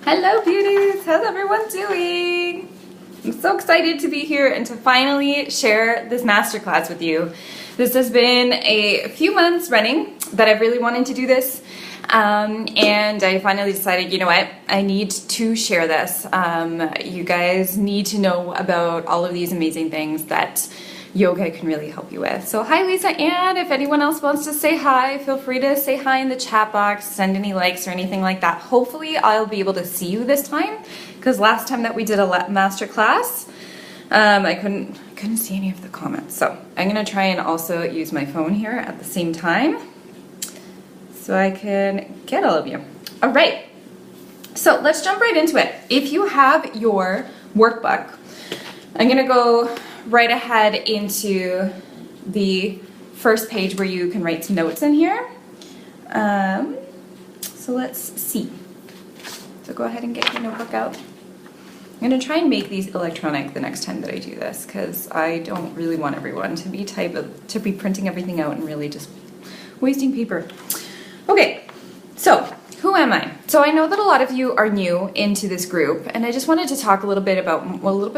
Hello beauties, how's everyone doing? I'm so excited to be here and to finally share this masterclass with you. This has been a few months running that I've really wanted to do this, and I finally decided, you know what, I need to share this. You guys need to know about all of these amazing things that yoga can really help you with. So hi Lisa Ann, if anyone else wants to say hi, feel free to say hi in the chat box, send any likes or anything like that. Hopefully I'll be able to see you this time, because last time that we did a master class, I couldn't see any of the comments. So I'm gonna try and also use my phone here at the same time so I can get all of you. All right, so let's jump right into it. If you have your workbook, I'm gonna go right ahead into the first page where you can write some notes in here. So let's see. So go ahead and get your notebook out. I'm gonna try and make these electronic the next time that I do this, because I don't really want everyone to be printing everything out and really just wasting paper. Okay, so who am I? So I know that a lot of you are new into this group, and I just wanted to talk a little bit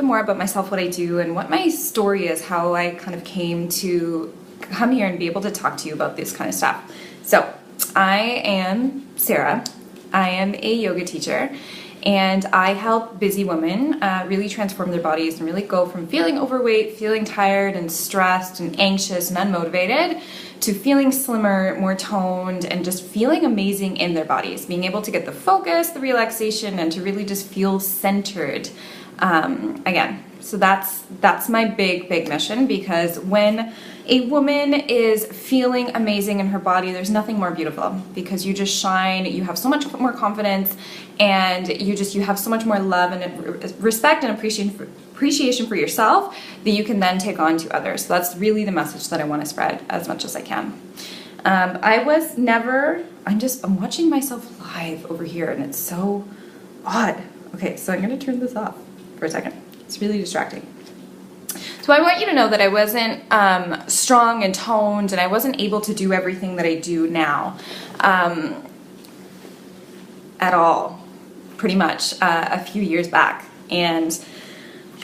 more about myself, what I do, and what my story is, how I kind of came to come here and be able to talk to you about this kind of stuff. So I am Sarah. I am a yoga teacher, and I help busy women really transform their bodies and really go from feeling overweight, feeling tired and stressed and anxious and unmotivated, to feeling slimmer, more toned, and just feeling amazing in their bodies, being able to get the focus, the relaxation, and to really just feel centered again. So that's my big mission, because when a woman is feeling amazing in her body, there's nothing more beautiful, because you just shine, you have so much more confidence, and you have so much more love and respect and appreciation for yourself that you can then take on to others. So that's really the message that I want to spread as much as I can. I'm watching myself live over here, and it's so odd. Okay, so I'm going to turn this off for a second. It's really distracting. So I want you to know that I wasn't strong and toned, and I wasn't able to do everything that I do now at all, pretty much a few years back. And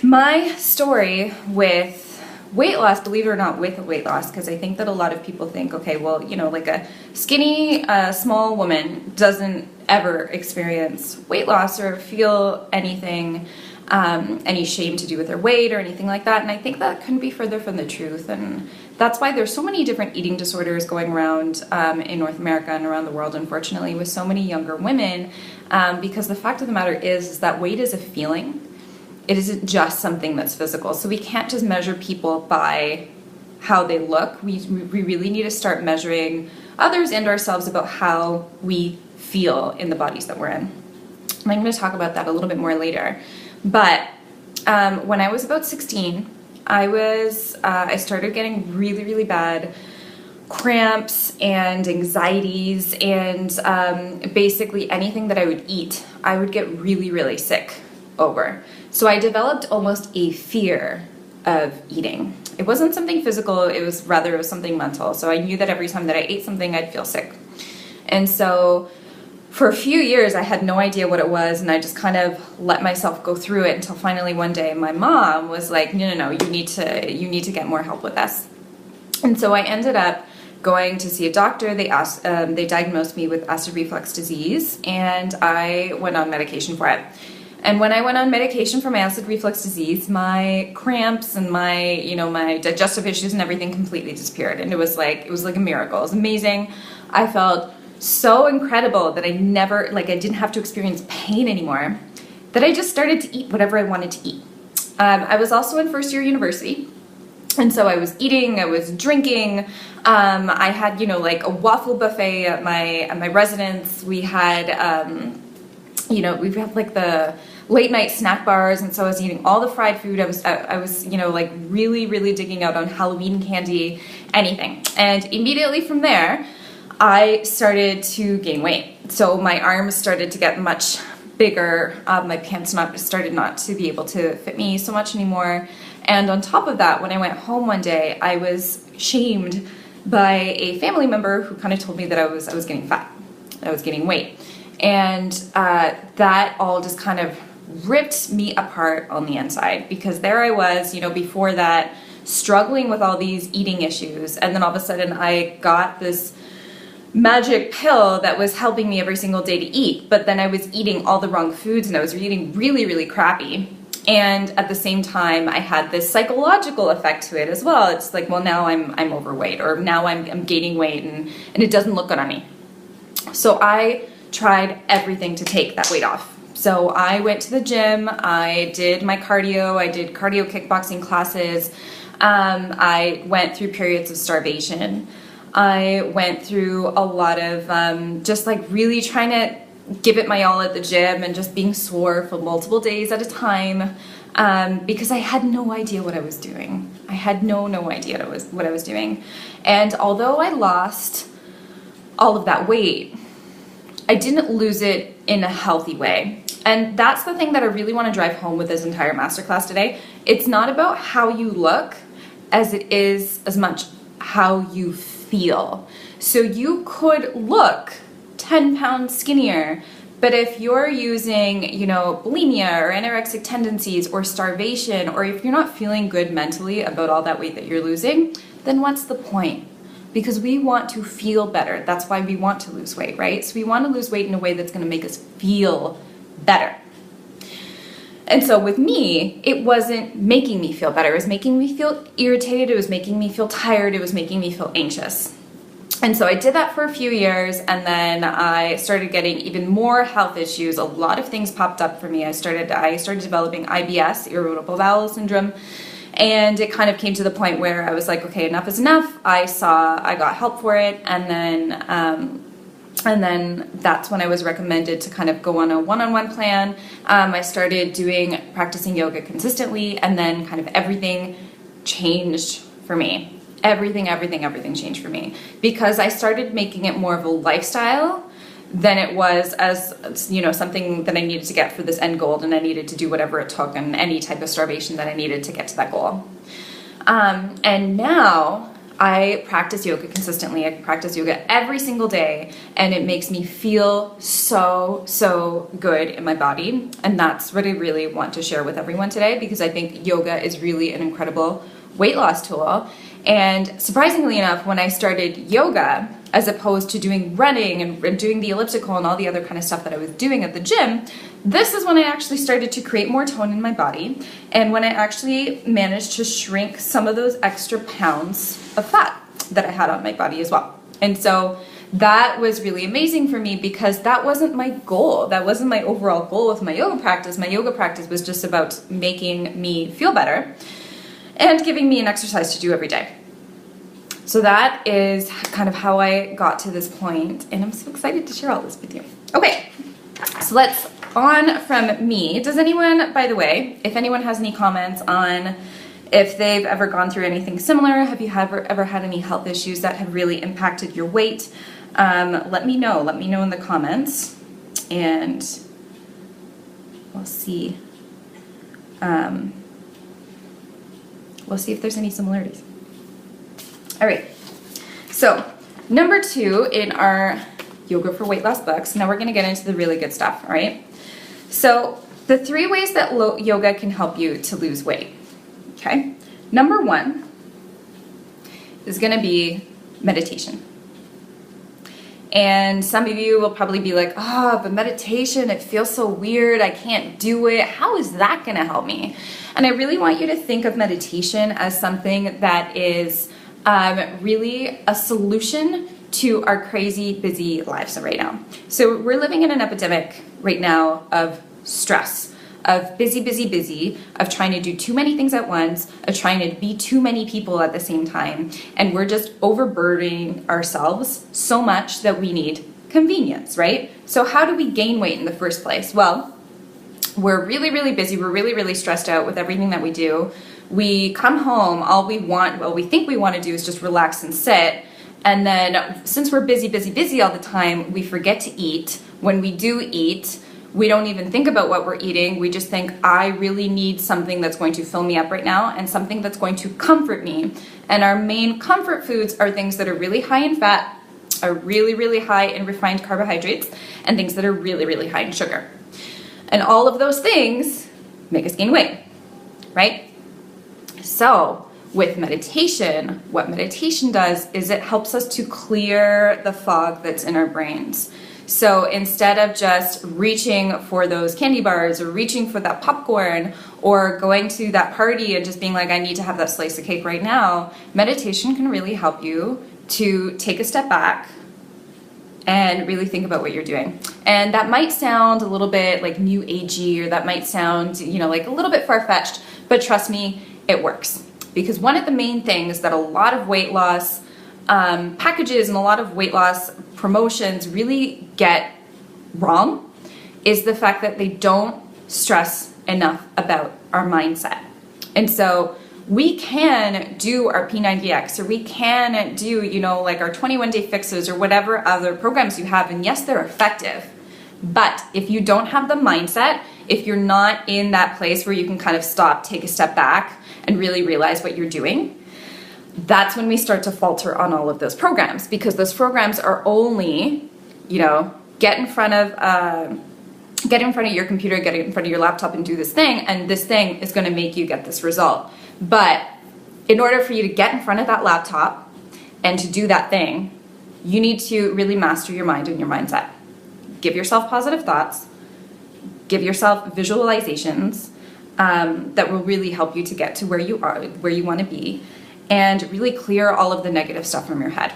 my story with weight loss, believe it or not, with weight loss, because I think that a lot of people think, okay, well, you know, like a skinny, small woman doesn't ever experience weight loss or feel anything, any shame to do with their weight or anything like that. And I think that couldn't be further from the truth. And that's why there's so many different eating disorders going around in North America and around the world, unfortunately, with so many younger women, because the fact of the matter is that weight is a feeling. It isn't just something that's physical. So we can't just measure people by how they look. We really need to start measuring others and ourselves about how we feel in the bodies that we're in. And I'm going to talk about that a little bit more later. But when I was about 16, I started getting really bad cramps and anxieties, and basically anything that I would eat, I would get really sick over. So I developed almost a fear of eating. It wasn't something physical, it was something mental. So I knew that every time that I ate something, I'd feel sick. And so for a few years, I had no idea what it was, and I just kind of let myself go through it until finally one day my mom was like, no, you need to get more help with this. And so I ended up going to see a doctor. They diagnosed me with acid reflux disease, and I went on medication for it. And when I went on medication for my acid reflux disease, my cramps and my digestive issues and everything completely disappeared. And it was like a miracle. It was amazing. I felt so incredible that I didn't have to experience pain anymore, that I just started to eat whatever I wanted to eat. I was also in first year university, and so I was eating, I was drinking. I had, like a waffle buffet at my residence. We had, we had like the late night snack bars, and so I was eating all the fried food. I was like really digging out on Halloween candy, anything. And immediately from there, I started to gain weight. So my arms started to get much bigger. My pants started not to be able to fit me so much anymore. And on top of that, when I went home one day, I was shamed by a family member who kind of told me that I was getting fat, I was gaining weight. And that all just kind of ripped me apart on the inside, because there I was, before that, struggling with all these eating issues. And then all of a sudden I got this magic pill that was helping me every single day to eat. But then I was eating all the wrong foods, and I was eating really, really crappy. And at the same time, I had this psychological effect to it as well. It's like, well, now I'm overweight, or now I'm gaining weight, and it doesn't look good on me. So I tried everything to take that weight off. So I went to the gym, I did my cardio, I did cardio kickboxing classes, I went through periods of starvation. I went through a lot of just like really trying to give it my all at the gym, and just being sore for multiple days at a time, because I had no idea what I was doing. I had no idea what I was doing. And although I lost all of that weight, I didn't lose it in a healthy way. And that's the thing that I really want to drive home with this entire masterclass today. It's not about how you look as it is as much how you feel. So you could look 10 pounds skinnier, but if you're using, bulimia or anorexic tendencies or starvation, or if you're not feeling good mentally about all that weight that you're losing, then what's the point? Because we want to feel better. That's why we want to lose weight, right? So we want to lose weight in a way that's going to make us feel better. And so with me, it wasn't making me feel better. It was making me feel irritated. It was making me feel tired. It was making me feel anxious. And so I did that for a few years, and then I started getting even more health issues. A lot of things popped up for me. I started developing IBS, irritable bowel syndrome, and it kind of came to the point where I was like, okay, enough is enough. I got help for it, and then that's when I was recommended to kind of go on a one-on-one plan. I started practicing yoga consistently, and then kind of everything changed for me. Everything changed for me, because I started making it more of a lifestyle than it was as, something that I needed to get for this end goal, and I needed to do whatever it took and any type of starvation that I needed to get to that goal. And now I practice yoga consistently. I practice yoga every single day, and it makes me feel so good in my body. And that's what I really want to share with everyone today, because I think yoga is really an incredible weight loss tool. And surprisingly enough, when I started yoga, as opposed to doing running and doing the elliptical and all the other kind of stuff that I was doing at the gym, this is when I actually started to create more tone in my body, and when I actually managed to shrink some of those extra pounds of fat that I had on my body as well. And so that was really amazing for me, because that wasn't my goal. That wasn't my overall goal with my yoga practice. My yoga practice was just about making me feel better and giving me an exercise to do every day. So that is kind of how I got to this point, and I'm so excited to share all this with you. Okay, so let's on from me. Does anyone, by the way, if anyone has any comments on if they've ever gone through anything similar, have you ever had any health issues that have really impacted your weight, let me know. Let me know in the comments, and we'll see. We'll see if there's any similarities. All right, so number 2 in our Yoga for Weight Loss books, now we're gonna get into the really good stuff, all right? So the 3 ways that yoga can help you to lose weight, okay? Number 1 is gonna be meditation. And some of you will probably be like, but meditation, it feels so weird, I can't do it. How is that gonna help me? And I really want you to think of meditation as something that is really a solution to our crazy busy lives right now. So we're living in an epidemic right now of stress, of busy, of trying to do too many things at once, of trying to be too many people at the same time. And we're just overburdening ourselves so much that we need convenience, right? So how do we gain weight in the first place? Well, we're really busy. We're really stressed out with everything that we do. We come home, all we think we want to do is just relax and sit. And then since we're busy all the time, we forget to eat. When we do eat, we don't even think about what we're eating. We just think, I really need something that's going to fill me up right now and something that's going to comfort me. And our main comfort foods are things that are really high in fat, are really, really high in refined carbohydrates and things that are really, really high in sugar. And all of those things make us gain weight, right? So with meditation, what meditation does is it helps us to clear the fog that's in our brains. So instead of just reaching for those candy bars or reaching for that popcorn or going to that party and just being like, I need to have that slice of cake right now, meditation can really help you to take a step back and really think about what you're doing. And that might sound a little bit like new agey, or that might sound, like a little bit far-fetched, but trust me, it works. Because one of the main things that a lot of weight loss packages and a lot of weight loss promotions really get wrong is the fact that they don't stress enough about our mindset. And so we can do our P90X, or we can do, like our 21-day fixes or whatever other programs you have. And yes, they're effective. But if you don't have the mindset, if you're not in that place where you can kind of stop, take a step back, and really realize what you're doing, that's when we start to falter on all of those programs, because those programs are only, get in front of your computer, get in front of your laptop and do this thing, and this thing is going to make you get this result. But in order for you to get in front of that laptop and to do that thing, you need to really master your mind and your mindset. Give yourself positive thoughts, give yourself visualizations that will really help you to get to where you are, where you want to be, and really clear all of the negative stuff from your head.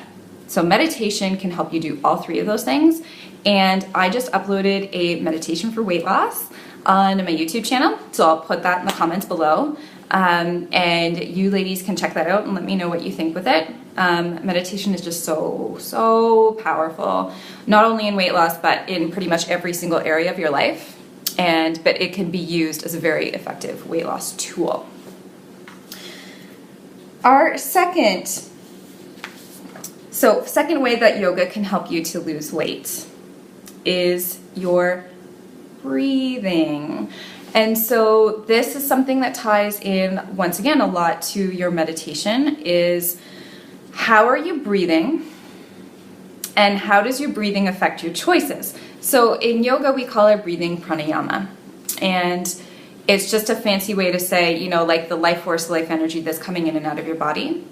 So meditation can help you do all three of those things. And I just uploaded a meditation for weight loss on my YouTube channel. So I'll put that in the comments below. And you ladies can check that out and let me know what you think with it. Meditation is just so powerful, not only in weight loss, but in pretty much every single area of your life. But it can be used as a very effective weight loss tool. Our second way that yoga can help you to lose weight is your breathing. And so this is something that ties in, once again, a lot to your meditation, is how are you breathing and how does your breathing affect your choices? So in yoga, we call our breathing pranayama. And it's just a fancy way to say, like the life force, life energy that's coming in and out of your body.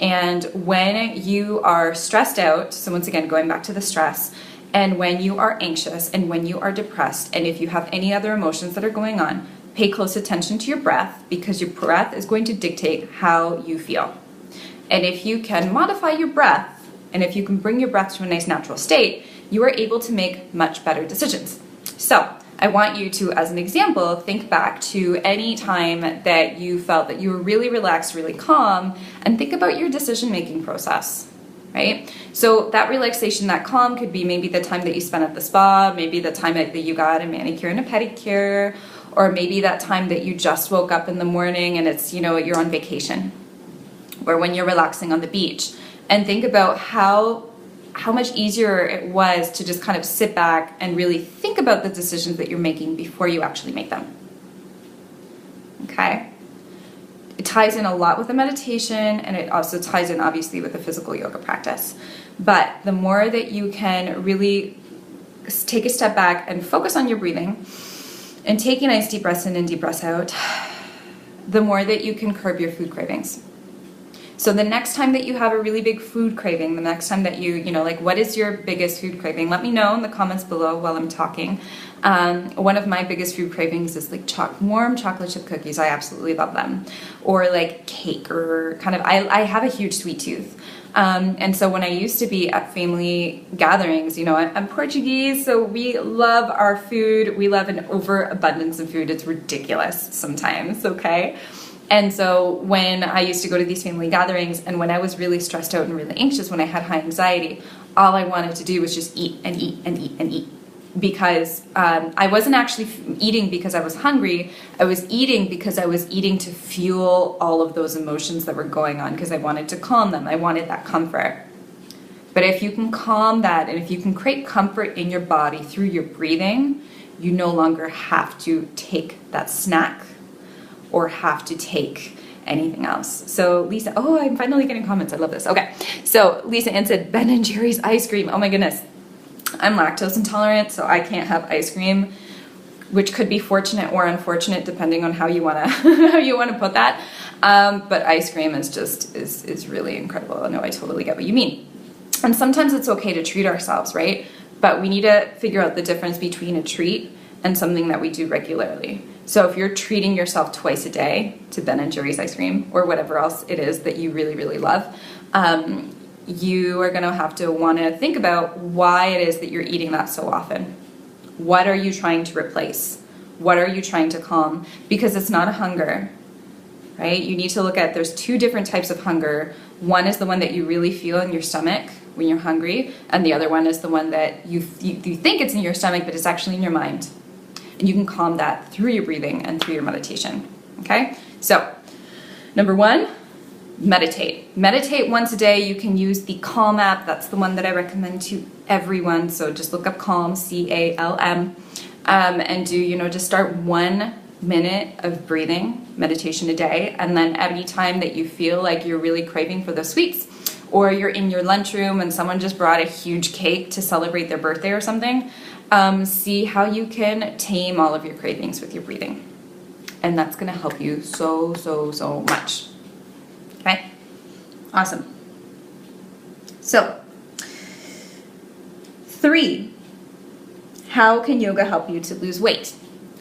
And when you are stressed out, so once again, going back to the stress, and when you are anxious and when you are depressed, and if you have any other emotions that are going on, pay close attention to your breath, because your breath is going to dictate how you feel. And if you can modify your breath, and if you can bring your breath to a nice natural state, you are able to make much better decisions. So I want you to, as an example, think back to any time that you felt that you were really relaxed, really calm, and think about your decision-making process, right? So that relaxation, that calm could be maybe the time that you spent at the spa, maybe the time that you got a manicure and a pedicure, or maybe that time that you just woke up in the morning and it's, you're on vacation, or when you're relaxing on the beach. And think about how much easier it was to just kind of sit back and really think about the decisions that you're making before you actually make them. Okay? It ties in a lot with the meditation, and it also ties in obviously with the physical yoga practice. But the more that you can really take a step back and focus on your breathing and take a nice deep breath in and deep breath out, the more that you can curb your food cravings. So the next time that you have a really big food craving, the next time that what is your biggest food craving? Let me know in the comments below while I'm talking. One of my biggest food cravings is like warm chocolate chip cookies. I absolutely love them. Or like cake, or I have a huge sweet tooth. And so when I used to be at family gatherings, I'm Portuguese, so we love our food. We love an overabundance of food. It's ridiculous sometimes, okay? And so when I used to go to these family gatherings, and when I was really stressed out and really anxious, when I had high anxiety, all I wanted to do was just eat and eat and eat and eat. Because I wasn't actually eating because I was hungry. I was eating because I was eating to fuel all of those emotions that were going on, because I wanted to calm them. I wanted that comfort. But if you can calm that, and if you can create comfort in your body through your breathing, you no longer have to take that snack or have to take anything else. So Lisa, oh, I'm finally getting comments. I love this. Okay. So Lisa Ann said, Ben & Jerry's ice cream. Oh my goodness. I'm lactose intolerant, so I can't have ice cream, which could be fortunate or unfortunate depending on how you want to how you want to put that. But ice cream is just is really incredible. No, I totally get what you mean. And sometimes it's okay to treat ourselves, right? But we need to figure out the difference between a treat and something that we do regularly. So if you're treating yourself twice a day to Ben & Jerry's ice cream or whatever else it is that you really, really love, you are going to have to want to think about why it is that you're eating that so often. What are you trying to replace? What are you trying to calm? Because it's not a hunger, right? You need to look at, there's two different types of hunger. One is the one that you really feel in your stomach when you're hungry, and the other one is the one that you think it's in your stomach, but it's actually in your mind. And you can calm that through your breathing and through your meditation, okay? So, number one, meditate. Meditate once a day. You can use the Calm app. That's the one that I recommend to everyone. So just look up Calm, C-A-L-M, and do, just start 1 minute of breathing meditation a day. And then any time that you feel like you're really craving for the sweets, or you're in your lunchroom and someone just brought a huge cake to celebrate their birthday or something, see how you can tame all of your cravings with your breathing. And that's going to help you so, so, so much. Okay? Awesome. So, 3, how can yoga help you to lose weight?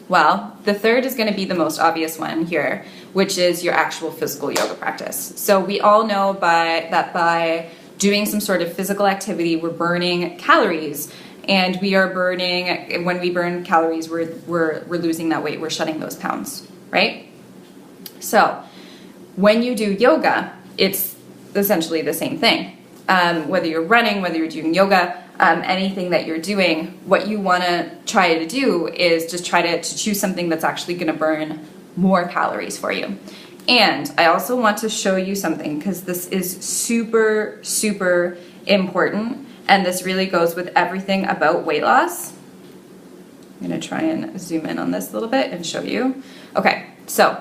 Well, the third is going to be the most obvious one here, which is your actual physical yoga practice. So we all know that by doing some sort of physical activity, we're burning calories. And we are burning, when we burn calories, we're losing that weight, we're shedding those pounds, right? So when you do yoga, it's essentially the same thing. Whether you're running, whether you're doing yoga, anything that you're doing, what you want to try to do is just try to choose something that's actually going to burn more calories for you. And I also want to show you something, because this is super, super important. And this really goes with everything about weight loss. I'm going to try and zoom in on this a little bit and show you. Okay, so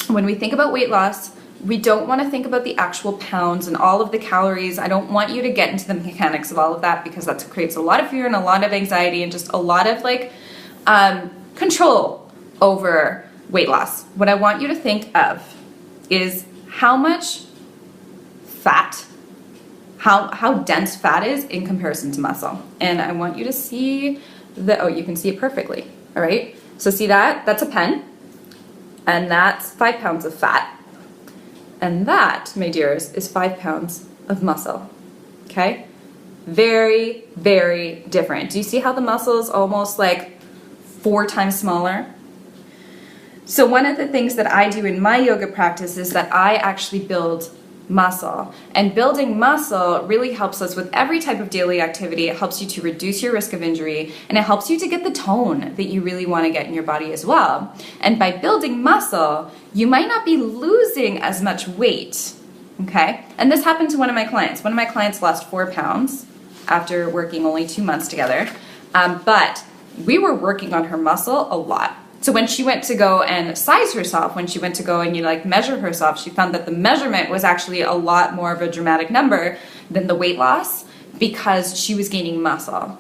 when we think about weight loss, we don't want to think about the actual pounds and all of the calories. I don't want you to get into the mechanics of all of that, because that creates a lot of fear and a lot of anxiety and just a lot of control over weight loss. What I want you to think of is how much fat, how dense fat is in comparison to muscle. And I want you to see you can see it perfectly, all right? So see that? That's a pen, and that's 5 pounds of fat. And that, my dears, is 5 pounds of muscle, okay? Very, very different. Do you see how the muscle is almost like 4 times smaller? So one of the things that I do in my yoga practice is that I actually build muscle. And building muscle really helps us with every type of daily activity. It helps you to reduce your risk of injury, and it helps you to get the tone that you really want to get in your body as well. And by building muscle, you might not be losing as much weight, okay? And this happened to one of my clients. One of my clients lost 4 pounds after working only 2 months together, but we were working on her muscle a lot. So when she went to go and size herself, when she went to go and measure herself, she found that the measurement was actually a lot more of a dramatic number than the weight loss, because she was gaining muscle.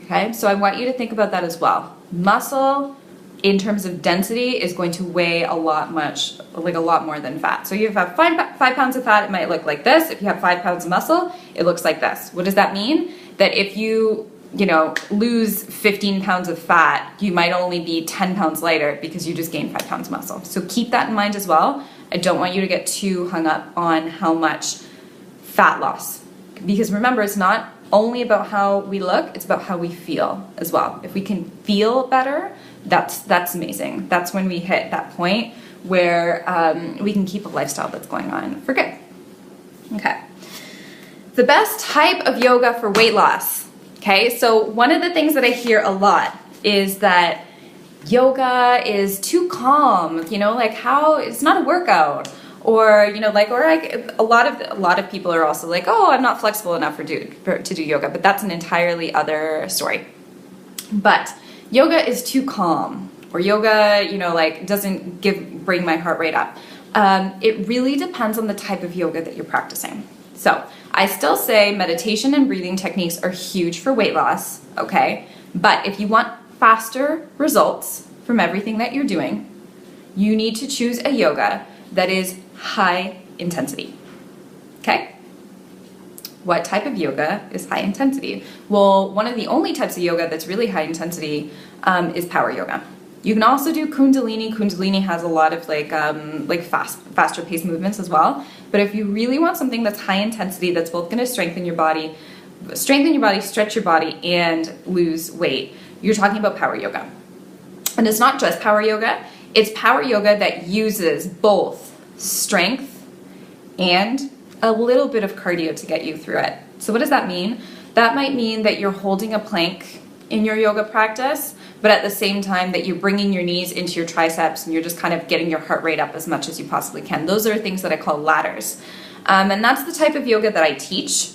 Okay, so I want you to think about that as well. Muscle, in terms of density, is going to weigh a lot more than fat. So you have 5 pounds of fat, it might look like this. If you have 5 pounds of muscle, it looks like this. What does that mean? That if you lose 15 pounds of fat, you might only be 10 pounds lighter because you just gained 5 pounds of muscle. So keep that in mind as well. I don't want you to get too hung up on how much fat loss. Because remember, it's not only about how we look, it's about how we feel as well. If we can feel better, that's amazing. That's when we hit that point where we can keep a lifestyle that's going on for good. Okay. The best type of yoga for weight loss. Okay, so one of the things that I hear a lot is that yoga is too calm, how it's not a workout, or a lot of people are also like, oh, I'm not flexible enough to do yoga, but that's an entirely other story. But yoga is too calm, or yoga, doesn't bring my heart rate up. It really depends on the type of yoga that you're practicing. So I still say meditation and breathing techniques are huge for weight loss, okay? But if you want faster results from everything that you're doing, you need to choose a yoga that is high intensity, okay? What type of yoga is high intensity? Well, one of the only types of yoga that's really high intensity is power yoga. You can also do Kundalini. Kundalini has a lot of faster paced movements as well. But if you really want something that's high intensity, that's both going to strengthen your body, stretch your body, and lose weight, you're talking about power yoga. And it's not just power yoga. It's power yoga that uses both strength and a little bit of cardio to get you through it. So what does that mean? That might mean that you're holding a plank in your yoga practice, but at the same time that you're bringing your knees into your triceps and you're just kind of getting your heart rate up as much as you possibly can. Those are things that I call ladders. And that's the type of yoga that I teach.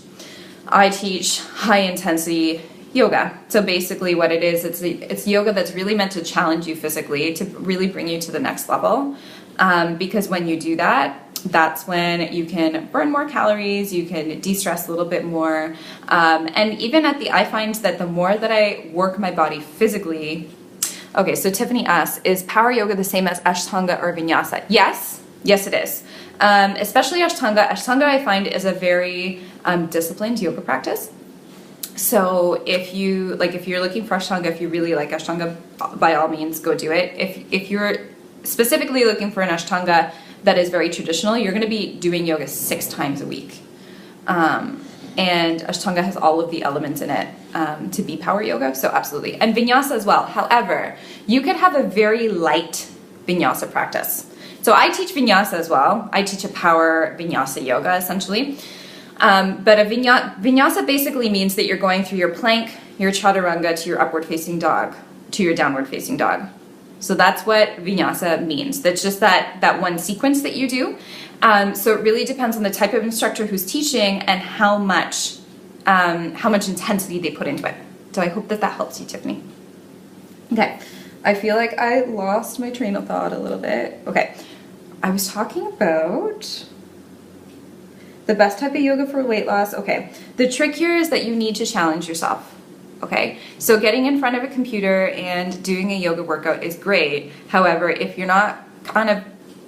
I teach high intensity yoga. So basically what it is, it's yoga that's really meant to challenge you physically, to really bring you to the next level. Because when you do that, that's when you can burn more calories, you can de-stress a little bit more. And even I find that the more that I work my body physically, okay, so Tiffany asks, is power yoga the same as Ashtanga or Vinyasa? Yes, it is. Especially Ashtanga. Ashtanga I find is a very disciplined yoga practice. So if you're looking for Ashtanga, if you really like Ashtanga, by all means, go do it. If you're specifically looking for an Ashtanga that is very traditional, you're going to be doing yoga 6 times a week. And Ashtanga has all of the elements in it to be power yoga, so absolutely. And Vinyasa as well. However, you could have a very light Vinyasa practice. So I teach Vinyasa as well. I teach a power Vinyasa yoga, essentially. But a Vinyasa basically means that you're going through your plank, your chaturanga, to your upward facing dog, to your downward facing dog. So that's what Vinyasa means. That's just that one sequence that you do. So it really depends on the type of instructor who's teaching and how much intensity they put into it. So I hope that helps you, Tiffany. Okay, I feel like I lost my train of thought a little bit. Okay, I was talking about the best type of yoga for weight loss. Okay, the trick here is that you need to challenge yourself. Okay, so getting in front of a computer and doing a yoga workout is great. However, if you're not kind of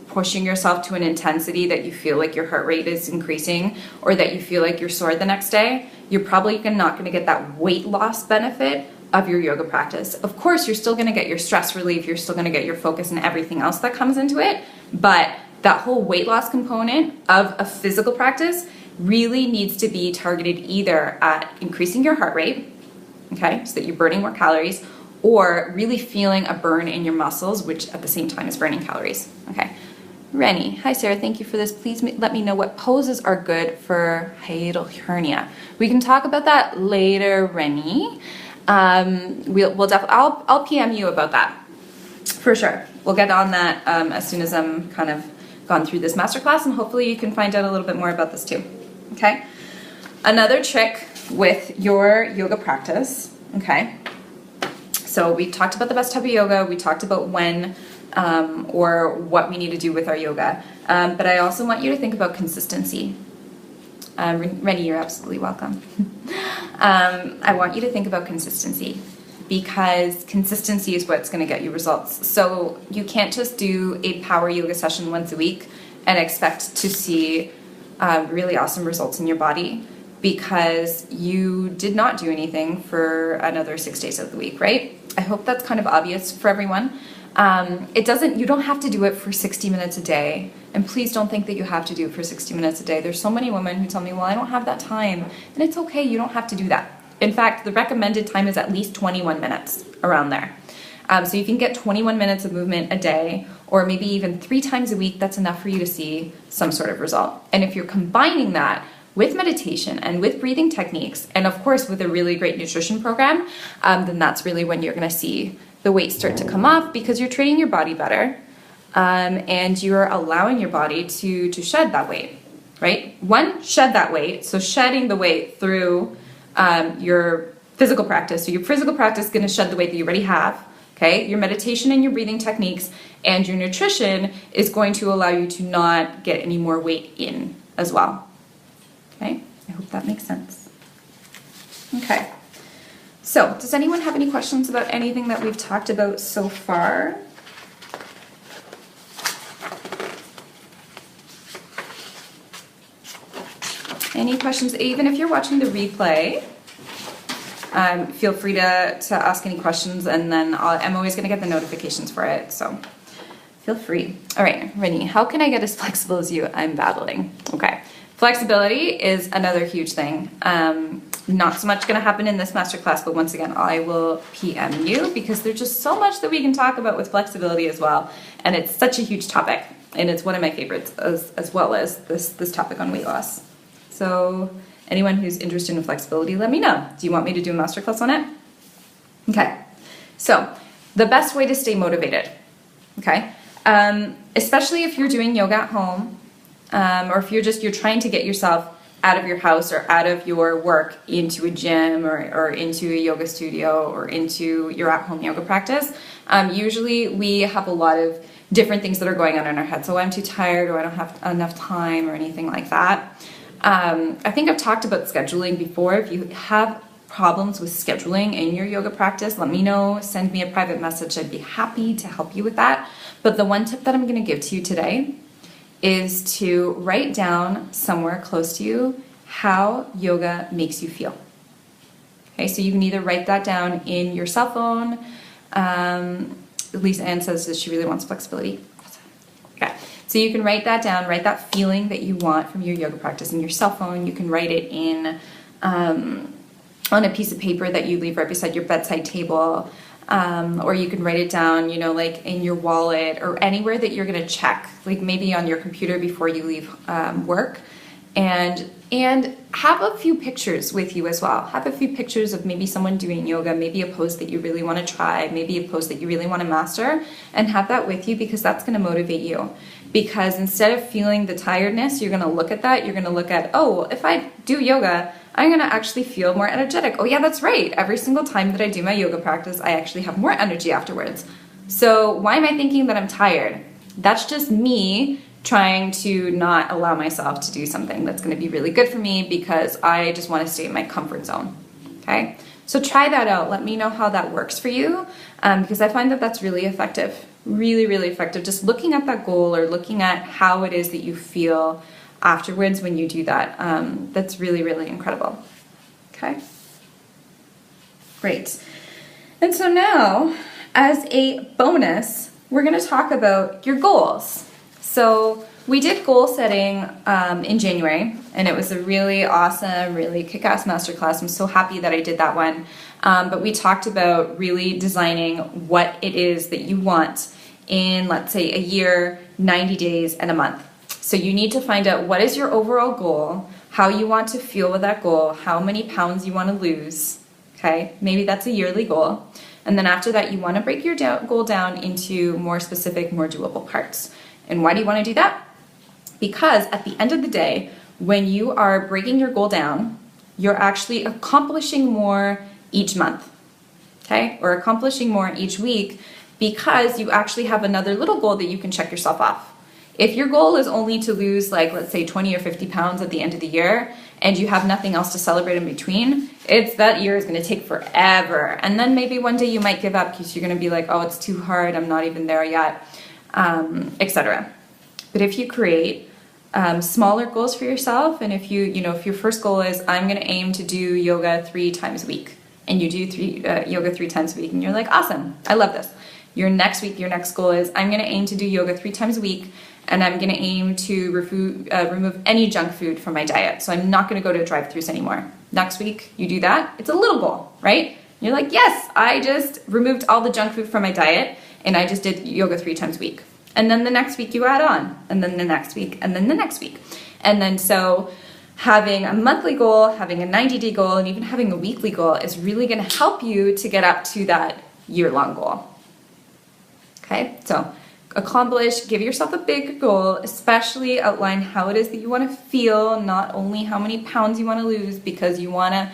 pushing yourself to an intensity that you feel like your heart rate is increasing or that you feel like you're sore the next day, you're probably not going to get that weight loss benefit of your yoga practice. Of course, you're still going to get your stress relief, you're still going to get your focus and everything else that comes into it, but that whole weight loss component of a physical practice really needs to be targeted either at increasing your heart rate, okay, so that you're burning more calories, or really feeling a burn in your muscles, which at the same time is burning calories. Okay. Rennie, hi Sarah, thank you for this. Please let me know what poses are good for hiatal hernia. We can talk about that later, Rennie. We'll definitely, I'll PM you about that for sure. We'll get on that as soon as I'm kind of gone through this masterclass, and hopefully you can find out a little bit more about this too. Okay. Another trick with your yoga practice, okay? So we talked about the best type of yoga, we talked about when or what we need to do with our yoga, but I also want you to think about consistency. Rennie, you're absolutely welcome. I want you to think about consistency, because consistency is what's going to get you results. So you can't just do a power yoga session once a week and expect to see really awesome results in your body, because you did not do anything for another 6 days of the week, right? I hope that's kind of obvious for everyone. You don't have to do it for 60 minutes a day. And please don't think that you have to do it for 60 minutes a day. There's so many women who tell me, well, I don't have that time. And it's okay, you don't have to do that. In fact, the recommended time is at least 21 minutes, around there. So you can get 21 minutes of movement a day, or maybe even 3 times a week. That's enough for you to see some sort of result. And if you're combining that with meditation and with breathing techniques, and of course with a really great nutrition program, then that's really when you're going to see the weight start to come off, because you're training your body better, and you're allowing your body to shed that weight, right? One, shed that weight. So shedding the weight through your physical practice. So your physical practice is going to shed the weight that you already have. Okay, your meditation and your breathing techniques and your nutrition is going to allow you to not get any more weight in as well. Okay, I hope that makes sense. Okay, so does anyone have any questions about anything that we've talked about so far? Any questions? Even if you're watching the replay, feel free to ask any questions, and then I'm always going to get the notifications for it, so feel free. All right, Rennie, how can I get as flexible as you? I'm battling. Okay, flexibility is another huge thing. Not so much going to happen in this masterclass, but once again, I will PM you because there's just so much that we can talk about with flexibility as well, and it's such a huge topic, and it's one of my favorites as well as this topic on weight loss. So anyone who's interested in flexibility, let me know. Do you want me to do a masterclass on it? Okay, so the best way to stay motivated, okay? Especially if you're doing yoga at home, or if you're trying to get yourself out of your house or out of your work into a gym or into a yoga studio or into your at-home yoga practice. Usually we have a lot of different things that are going on in our head. So I'm too tired, or I don't have enough time, or anything like that. I think I've talked about scheduling before. If you have problems with scheduling in your yoga practice, let me know. Send me a private message. I'd be happy to help you with that. But the one tip that I'm going to give to you today is to write down somewhere close to you how yoga makes you feel. Okay, so you can either write that down in your cell phone. Lisa Ann says that she really wants flexibility. Okay. So you can write that down, write that feeling that you want from your yoga practice in your cell phone. You can write it in on a piece of paper that you leave right beside your bedside table, or you can write it down, like in your wallet or anywhere that you're going to check, like maybe on your computer before you leave work, and have a few pictures with you as well. Have a few pictures of maybe someone doing yoga, maybe a pose that you really want to try, maybe a pose that you really want to master, and have that with you because that's going to motivate you. Because instead of feeling the tiredness, you're going to look at that. You're going to look at, oh, if I do yoga, I'm going to actually feel more energetic. Oh yeah, that's right. Every single time that I do my yoga practice, I actually have more energy afterwards. So why am I thinking that I'm tired? That's just me trying to not allow myself to do something that's going to be really good for me because I just want to stay in my comfort zone. Okay? So try that out. Let me know how that works for you, because I find that that's really effective. Really, really effective. Just looking at that goal or looking at how it is that you feel afterwards when you do that. That's really, really incredible. Okay? Great. And so now, as a bonus, we're going to talk about your goals. So we did goal setting in January, and it was a really awesome, really kick-ass masterclass. I'm so happy that I did that one. But we talked about really designing what it is that you want in, let's say, a year, 90 days, and a month. So you need to find out what is your overall goal, how you want to feel with that goal, how many pounds you want to lose, okay? Maybe that's a yearly goal. And then after that, you want to break your goal down into more specific, more doable parts. And why do you want to do that? Because at the end of the day, when you are breaking your goal down, you're actually accomplishing more each month, okay? Or accomplishing more each week because you actually have another little goal that you can check yourself off. If your goal is only to lose, like, let's say 20 or 50 pounds at the end of the year, and you have nothing else to celebrate in between, that year is going to take forever. And then maybe one day you might give up because you're going to be like, oh, it's too hard, I'm not even there yet, etc. But if you create smaller goals for yourself, and if if your first goal is, I'm going to aim to do yoga 3 times a week, and you do yoga 3 times a week, and you're like, awesome, I love this. Your next goal is, I'm going to aim to do yoga 3 times a week, and I'm going to aim to remove any junk food from my diet. So I'm not going to go to drive-thrus anymore. Next week, you do that. It's a little goal, right? You're like, yes, I just removed all the junk food from my diet, and I just did yoga 3 times a week. And then the next week you add on, and then the next week, and then the next week. And then so having a monthly goal, having a 90-day goal, and even having a weekly goal is really going to help you to get up to that year-long goal. Okay, so give yourself a big goal, especially outline how it is that you want to feel, not only how many pounds you want to lose, because you want to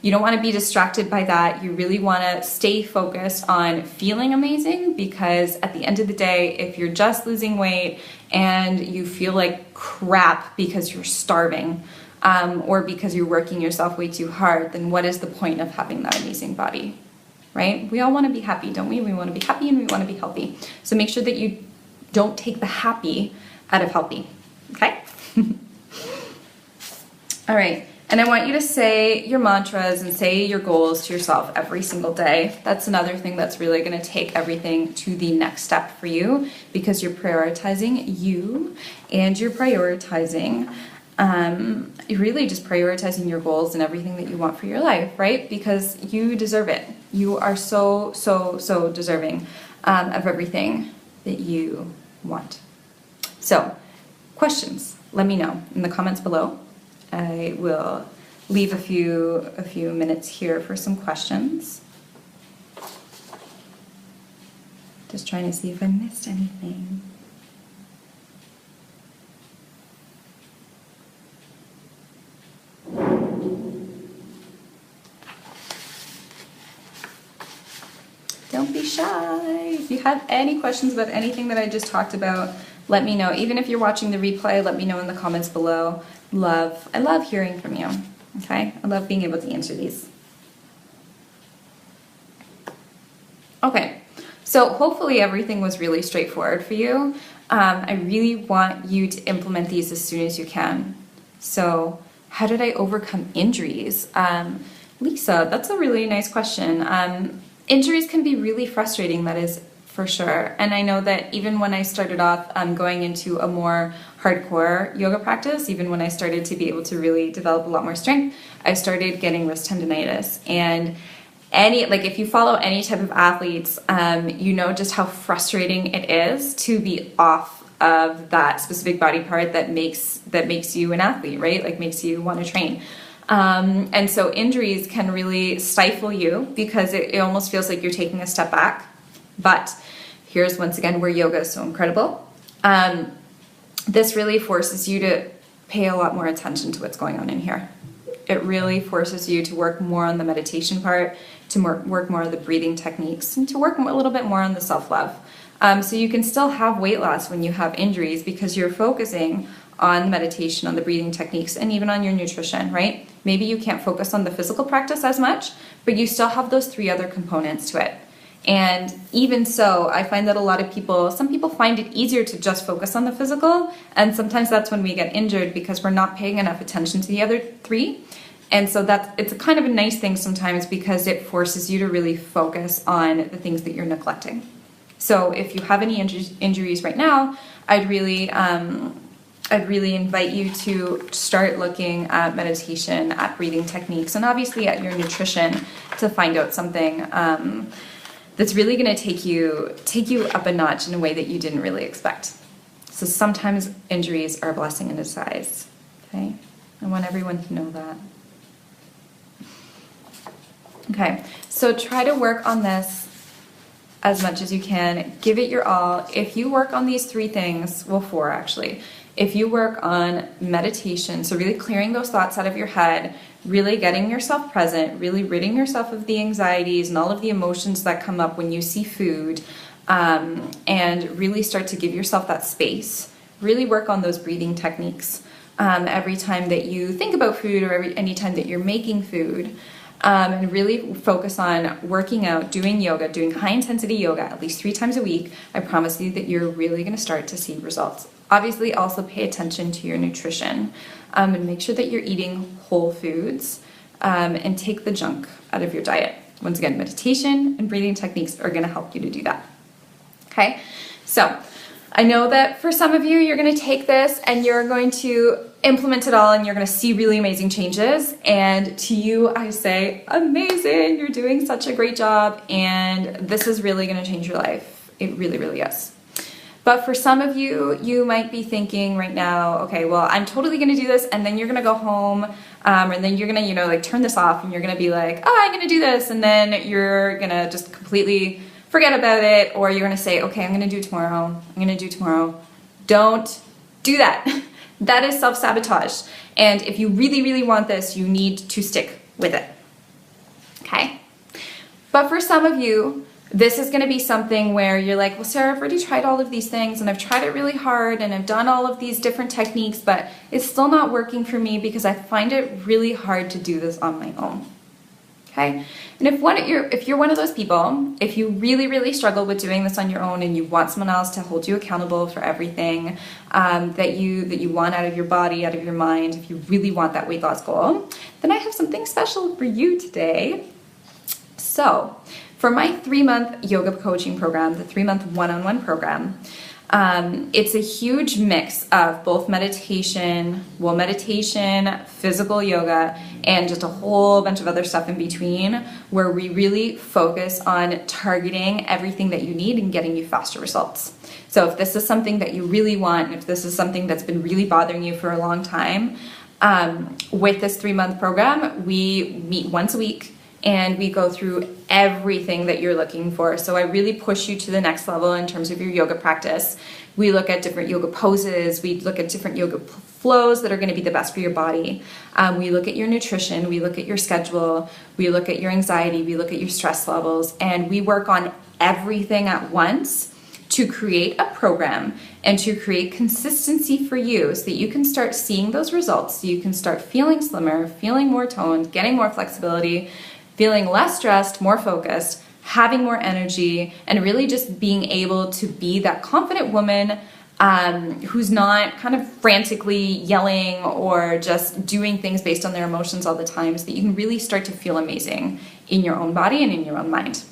you don't want to be distracted by that. You really want to stay focused on feeling amazing, because at the end of the day, if you're just losing weight and you feel like crap because you're starving, or because you're working yourself way too hard, then what is the point of having that amazing body, right? We all want to be happy, don't we? We want to be happy and we want to be healthy. So make sure that you don't take the happy out of healthy, okay? All right, and I want you to say your mantras and say your goals to yourself every single day. That's another thing that's really going to take everything to the next step for you, because you're prioritizing you, and you're prioritizing, you're really just prioritizing your goals and everything that you want for your life, right? Because you deserve it. You are so, so, so deserving of everything that you want. So, questions, let me know in the comments below. I will leave a few minutes here for some questions. Just trying to see if I missed anything. Don't be shy. If you have any questions about anything that I just talked about, let me know. Even if you're watching the replay, let me know in the comments below. I love hearing from you, okay? I love being able to answer these. Okay, so hopefully everything was really straightforward for you. I really want you to implement these as soon as you can. So, how did I overcome injuries? Lisa, that's a really nice question. Injuries can be really frustrating, that is for sure. And I know that even when I started off going into a more hardcore yoga practice, even when I started to be able to really develop a lot more strength, I started getting wrist tendonitis. And if you follow any type of athletes, you know just how frustrating it is to be off of that specific body part that makes you an athlete, right? Like makes you want to train. And so injuries can really stifle you, because it almost feels like you're taking a step back. But here's once again where yoga is so incredible. This really forces you to pay a lot more attention to what's going on in here. It really forces you to work more on the meditation part, to work more on the breathing techniques, and to work a little bit more on the self-love. So you can still have weight loss when you have injuries, because you're focusing on meditation, on the breathing techniques, and even on your nutrition, right? Maybe you can't focus on the physical practice as much, but you still have those 3 other components to it. And even so, I find that some people find it easier to just focus on the physical, and sometimes that's when we get injured, because we're not paying enough attention to the other 3. And so it's a kind of a nice thing sometimes, because it forces you to really focus on the things that you're neglecting. So if you have any injuries right now, I'd really invite you to start looking at meditation, at breathing techniques, and obviously at your nutrition, to find out something that's really going to take you up a notch in a way that you didn't really expect. So sometimes injuries are a blessing in disguise, okay? I want everyone to know that. Okay, so try to work on this as much as you can. Give it your all. If you work on these 3 things, well, 4 actually. If you work on meditation, so really clearing those thoughts out of your head, really getting yourself present, really ridding yourself of the anxieties and all of the emotions that come up when you see food, and really start to give yourself that space. Really work on those breathing techniques every time that you think about food, or any time that you're making food. And really focus on working out, doing yoga, doing high intensity yoga at least 3 times a week. I promise you that you're really going to start to see results. Obviously, also pay attention to your nutrition, and make sure that you're eating whole foods, and take the junk out of your diet. Once again, meditation and breathing techniques are going to help you to do that. Okay, so I know that for some of you, you're going to take this and you're going to implement it all, and you're going to see really amazing changes. And to you, I say, amazing, you're doing such a great job, and this is really going to change your life. It really, really is. But for some of you, you might be thinking right now, okay, well, I'm totally going to do this, and then you're going to go home, and then you're going to, turn this off, and you're going to be like, oh, I'm going to do this, and then you're going to just completely forget about it, or you're going to say, okay, I'm going to do tomorrow. I'm going to do tomorrow. Don't do that. That is self-sabotage. And if you really, really want this, you need to stick with it. Okay? But for some of you, this is going to be something where you're like, well, Sarah, I've already tried all of these things and I've tried it really hard and I've done all of these different techniques, but it's still not working for me because I find it really hard to do this on my own. Okay? And if you're one of those people, if you really, really struggle with doing this on your own and you want someone else to hold you accountable for everything that you want out of your body, out of your mind, if you really want that weight loss goal, then I have something special for you today. So, for my 3-month yoga coaching program, the 3-month one-on-one program, it's a huge mix of both meditation, physical yoga, and just a whole bunch of other stuff in between, where we really focus on targeting everything that you need and getting you faster results. So if this is something that you really want, if this is something that's been really bothering you for a long time, with this 3-month program, we meet once a week. And we go through everything that you're looking for. So I really push you to the next level in terms of your yoga practice. We look at different yoga poses. We look at different yoga flows that are going to be the best for your body. We look at your nutrition. We look at your schedule. We look at your anxiety. We look at your stress levels. And we work on everything at once to create a program and to create consistency for you so that you can start seeing those results, so you can start feeling slimmer, feeling more toned, getting more flexibility, feeling less stressed, more focused, having more energy, and really just being able to be that confident woman who's not kind of frantically yelling or just doing things based on their emotions all the time, so that you can really start to feel amazing in your own body and in your own mind.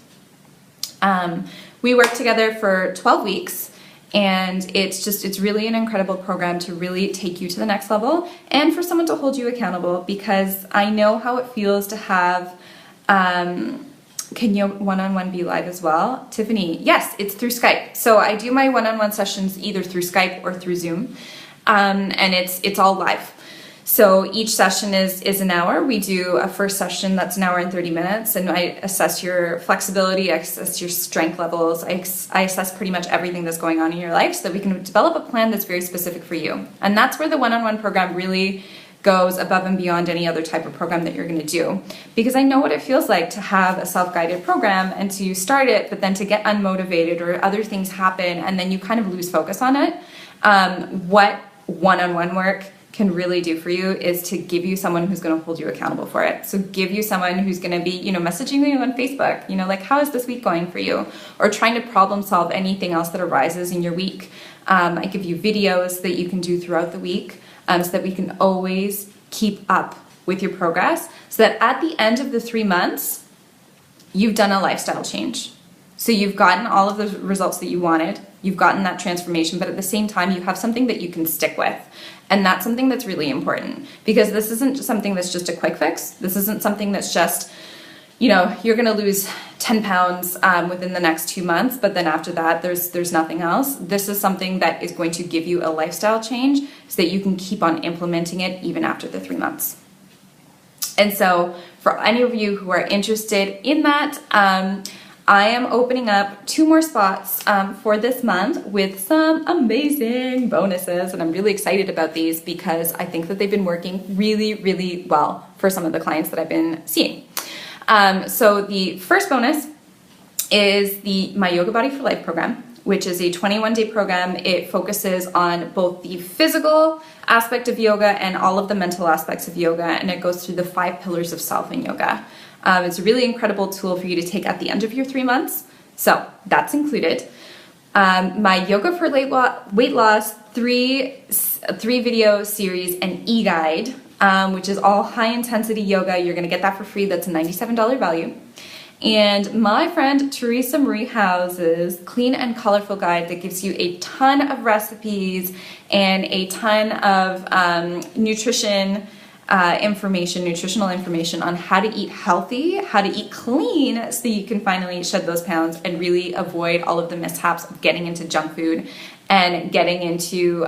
We work together for 12 weeks. And it's really an incredible program to really take you to the next level and for someone to hold you accountable, because I know how it feels to have, can your one-on-one be live as well? Tiffany, yes, it's through Skype. So I do my one-on-one sessions either through Skype or through Zoom, and it's all live. So each session is an hour. We do a first session that's an hour and 30 minutes, and I assess your flexibility, I assess your strength levels, I assess pretty much everything that's going on in your life so that we can develop a plan that's very specific for you. And that's where the one-on-one program really goes above and beyond any other type of program that you're going to do. Because I know what it feels like to have a self-guided program and to start it, but then to get unmotivated or other things happen and then you kind of lose focus on it. What one-on-one work can really do for you is to give you someone who's going to hold you accountable for it. So give you someone who's going to be, messaging you on Facebook, like, how is this week going for you? Or trying to problem solve anything else that arises in your week. I give you videos that you can do throughout the week so that we can always keep up with your progress, so that at the end of the 3 months, you've done a lifestyle change. So you've gotten all of the results that you wanted, you've gotten that transformation, but at the same time, you have something that you can stick with. And that's something that's really important, because this isn't something that's just a quick fix. This isn't something that's just, you're going to lose 10 pounds within the next 2 months, but then after that, there's nothing else. This is something that is going to give you a lifestyle change so that you can keep on implementing it even after the 3 months. And so for any of you who are interested in that, I am opening up 2 more spots for this month with some amazing bonuses, and I'm really excited about these because I think that they've been working really, really well for some of the clients that I've been seeing. So the first bonus is the My Yoga Body for Life program, which is a 21-day program. It focuses on both the physical aspect of yoga and all of the mental aspects of yoga, and it goes through the 5 pillars of self in yoga. It's a really incredible tool for you to take at the end of your 3 months. So that's included. My Yoga for Weight Loss 3 video series and e-guide, which is all high intensity yoga. You're going to get that for free. That's a $97 value. And my friend Teresa Marie House's Clean and Colorful Guide that gives you a ton of recipes and a ton of nutritional information on how to eat healthy, how to eat clean, so you can finally shed those pounds and really avoid all of the mishaps of getting into junk food and getting into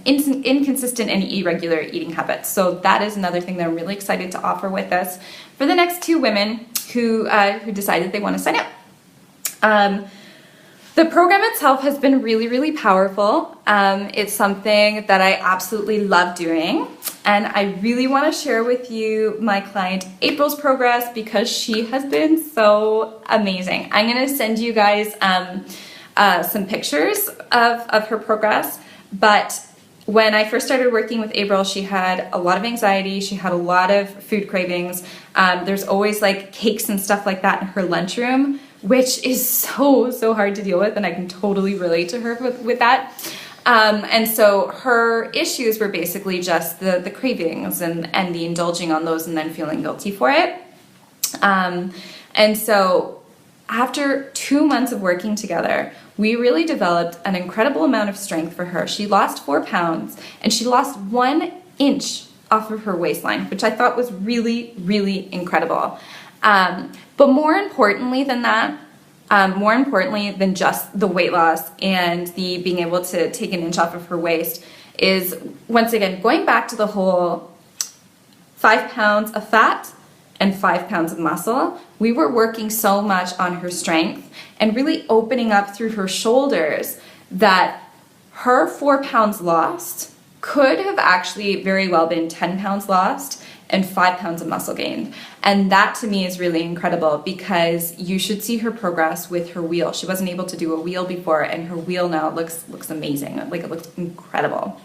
inconsistent and irregular eating habits. So that is another thing that I'm really excited to offer with us for the next 2 women who decided they want to sign up. The program itself has been really, really powerful. It's something that I absolutely love doing. And I really want to share with you my client April's progress because she has been so amazing. I'm going to send you guys some pictures of her progress. But when I first started working with April, she had a lot of anxiety. She had a lot of food cravings. There's always like cakes and stuff like that in her lunchroom, which is so hard to deal with, and I can totally relate to her with that. And so her issues were basically just the cravings and the indulging on those and then feeling guilty for it. And so after 2 months of working together, we really developed an incredible amount of strength for her. She lost 4 pounds and she lost 1 inch off of her waistline, which I thought was really, really incredible. But more importantly than that, more importantly than just the weight loss and the being able to take 1 inch off of her waist is, once again, going back to the whole 5 pounds of fat and 5 pounds of muscle. We were working so much on her strength and really opening up through her shoulders that her 4 pounds lost could have actually very well been 10 pounds lost and 5 pounds of muscle gained. And that to me is really incredible because you should see her progress with her wheel. She wasn't able to do a wheel before, and her wheel now looks amazing. Like, it looks incredible.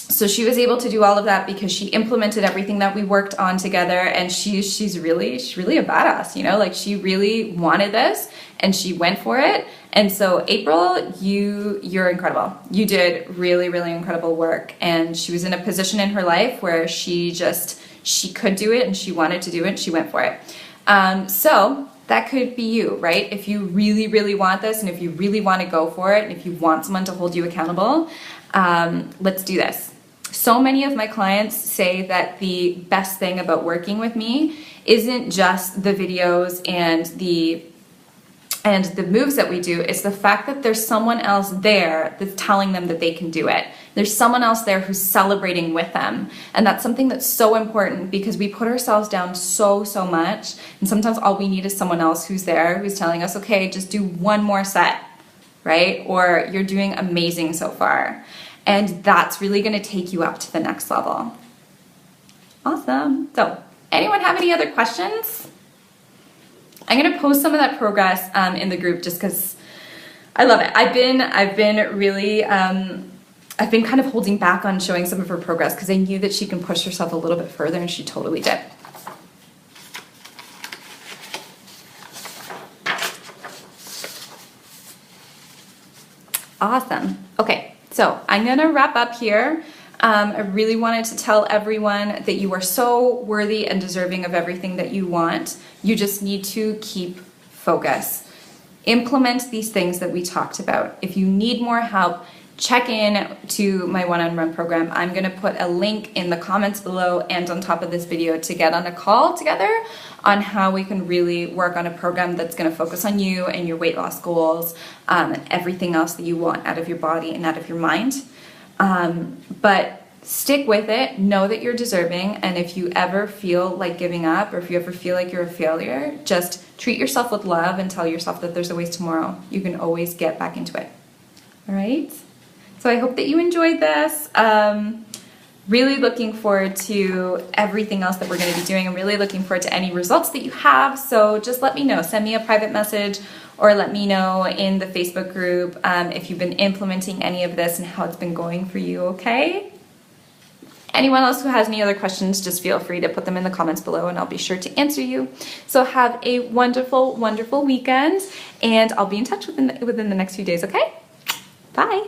So she was able to do all of that because she implemented everything that we worked on together, and she's really a badass, you know, like she really wanted this and she went for it. And so April, you're incredible. You did really, really incredible work, and she was in a position in her life where she could do it and she wanted to do it and she went for it. So that could be you, right? If you really, really want this and if you really want to go for it and if you want someone to hold you accountable, let's do this. So many of my clients say that the best thing about working with me isn't just the videos and the moves that we do. It's the fact that there's someone else there that's telling them that they can do it. There's someone else there who's celebrating with them. And that's something that's so important because we put ourselves down so much. And sometimes all we need is someone else who's there, who's telling us, okay, just do 1 more set, right? Or you're doing amazing so far. And that's really going to take you up to the next level. Awesome. So, anyone have any other questions? I'm going to post some of that progress in the group just because I love it. I've been really, I've been kind of holding back on showing some of her progress because I knew that she can push herself a little bit further, and she totally did. Awesome. Okay. So I'm going to wrap up here. I really wanted to tell everyone that you are so worthy and deserving of everything that you want. You just need to keep focus. Implement these things that we talked about. If you need more help, check in to my one-on-one program. I'm going to put a link in the comments below and on top of this video to get on a call together on how we can really work on a program that's going to focus on you and your weight loss goals and everything else that you want out of your body and out of your mind. But stick with it, know that you're deserving, and if you ever feel like giving up or if you ever feel like you're a failure, just treat yourself with love and tell yourself that there's always tomorrow. You can always get back into it. All right? So I hope that you enjoyed this. Really looking forward to everything else that we're going to be doing. I'm really looking forward to any results that you have. So just let me know. Send me a private message or let me know in the Facebook group if you've been implementing any of this and how it's been going for you, okay? Anyone else who has any other questions, just feel free to put them in the comments below and I'll be sure to answer you. So have a wonderful, wonderful weekend, and I'll be in touch within the next few days, okay? Bye.